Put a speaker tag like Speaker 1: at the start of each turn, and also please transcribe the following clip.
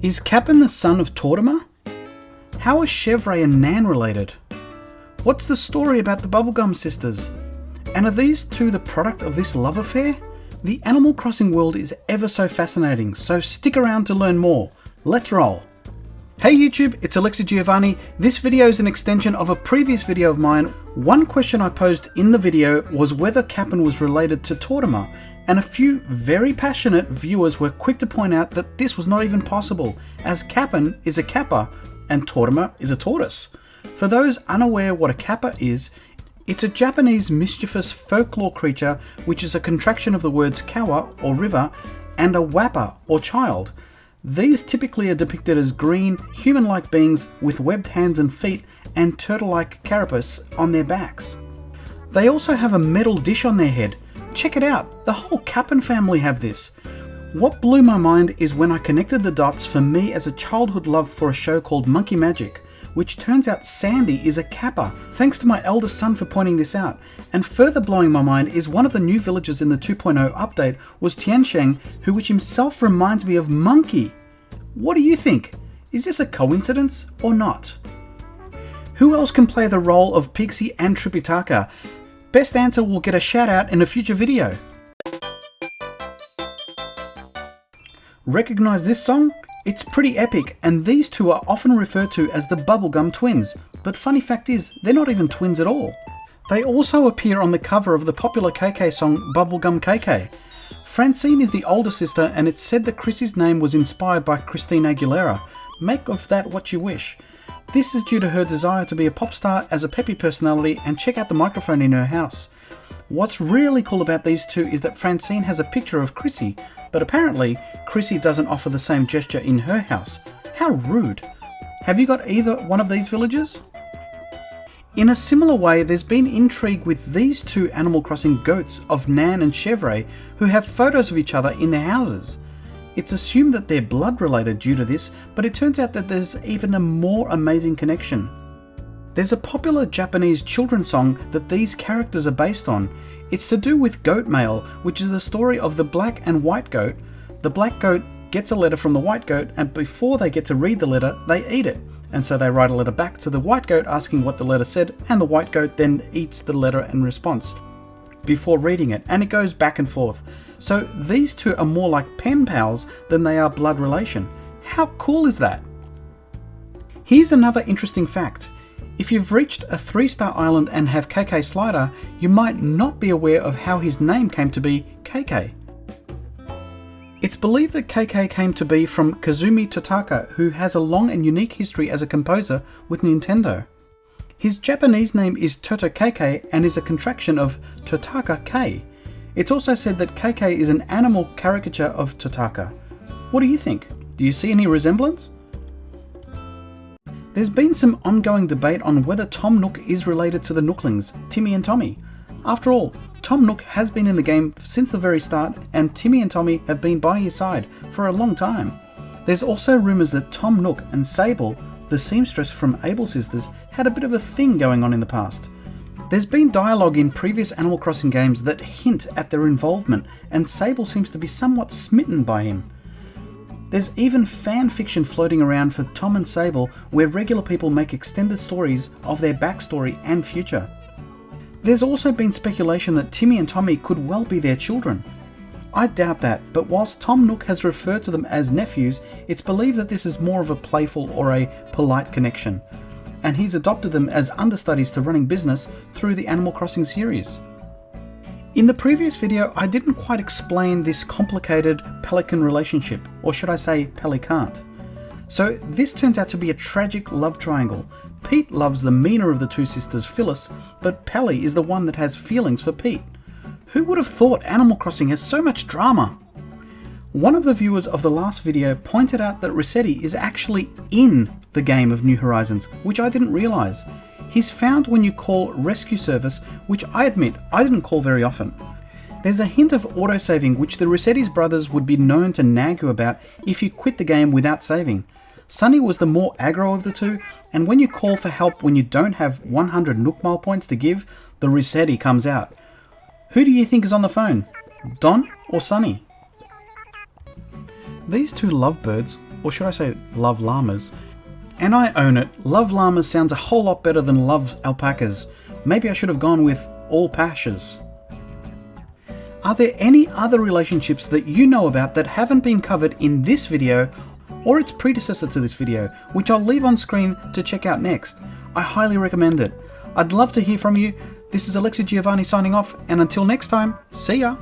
Speaker 1: Is Kapp'n the son of Tortimer? How are Chevre and Nan related? What's the story about the Bubblegum sisters? And are these two the product of this love affair? The Animal Crossing world is ever so fascinating, so stick around to learn more. Let's roll! Hey YouTube, it's Alexi Giovani. This video is an extension of a previous video of mine. One question I posed in the video was whether Kapp'n was related to Tortimer, and a few very passionate viewers were quick to point out that this was not even possible, as Kapp'n is a Kappa and Tortimer is a tortoise. For those unaware what a Kappa is, it's a Japanese mischievous folklore creature which is a contraction of the words kawa or river and a wappa or child. These typically are depicted as green, human-like beings with webbed hands and feet and turtle-like carapace on their backs. They also have a metal dish on their head. Check it out, the whole Kapp'n family have this. What blew my mind is when I connected the dots for me as a childhood love for a show called Monkey Magic, which turns out Sandy is a Kappa, thanks to my eldest son for pointing this out. And further blowing my mind is one of the new villagers in the 2.0 update was Tiansheng, which himself reminds me of Monkey. What do you think? Is this a coincidence or not? Who else can play the role of Pixie and Tripitaka? Best answer will get a shout out in a future video. Recognize this song? It's pretty epic, and these two are often referred to as the Bubblegum twins, but funny fact is, they're not even twins at all. They also appear on the cover of the popular KK song Bubblegum KK. Francine is the older sister, and it's said that Chrissy's name was inspired by Christina Aguilera. Make of that what you wish. This is due to her desire to be a pop star as a peppy personality, and check out the microphone in her house. What's really cool about these two is that Francine has a picture of Chrissy, but apparently Chrissy doesn't offer the same gesture in her house. How rude. Have you got either one of these villagers? In a similar way, there's been intrigue with these two Animal Crossing goats of Nan and Chevre who have photos of each other in their houses. It's assumed that they're blood related due to this, but it turns out that there's even a more amazing connection. There's a popular Japanese children's song that these characters are based on. It's to do with goat mail, which is the story of the black and white goat. The black goat gets a letter from the white goat, and before they get to read the letter, they eat it. And so they write a letter back to the white goat asking what the letter said, and the white goat then eats the letter in response before reading it, and it goes back and forth. So these two are more like pen pals than they are blood relation. How cool is that? Here's another interesting fact. If you've reached a 3-star island and have KK Slider, you might not be aware of how his name came to be KK. It's believed that KK came to be from Kazumi Totaka, who has a long and unique history as a composer with Nintendo. His Japanese name is Toto KK and is a contraction of Totaka K. It's also said that KK is an animal caricature of Totaka. What do you think? Do you see any resemblance? There's been some ongoing debate on whether Tom Nook is related to the Nooklings, Timmy and Tommy. After all, Tom Nook has been in the game since the very start, and Timmy and Tommy have been by his side for a long time. There's also rumours that Tom Nook and Sable, the seamstress from Able Sisters, had a bit of a thing going on in the past. There's been dialogue in previous Animal Crossing games that hint at their involvement, and Sable seems to be somewhat smitten by him. There's even fan fiction floating around for Tom and Sable, where regular people make extended stories of their backstory and future. There's also been speculation that Timmy and Tommy could well be their children. I doubt that, but whilst Tom Nook has referred to them as nephews, it's believed that this is more of a playful or a polite connection, and he's adopted them as understudies to running business through the Animal Crossing series. In the previous video, I didn't quite explain this complicated pelican relationship, or should I say pelicant. So this turns out to be a tragic love triangle. Pete loves the meaner of the two sisters, Phyllis, but Pelly is the one that has feelings for Pete. Who would have thought Animal Crossing has so much drama? One of the viewers of the last video pointed out that Resetti is actually in the game of New Horizons, which I didn't realise. He's found when you call rescue service, which I admit I didn't call very often. There's a hint of autosaving, which the Resetti's brothers would be known to nag you about if you quit the game without saving. Sunny was the more aggro of the two, and when you call for help when you don't have 100 Nook Mile points to give, the Resetti comes out. Who do you think is on the phone? Don or Sunny? These two lovebirds or should I say love llamas. And I own it, love llamas sounds a whole lot better than love alpacas. Maybe I should have gone with all pashers. Are there any other relationships that you know about that haven't been covered in this video or its predecessor to this video, which I'll leave on screen to check out next? I highly recommend it. I'd love to hear from you. This is Alexi Giovani signing off, and until next time, see ya!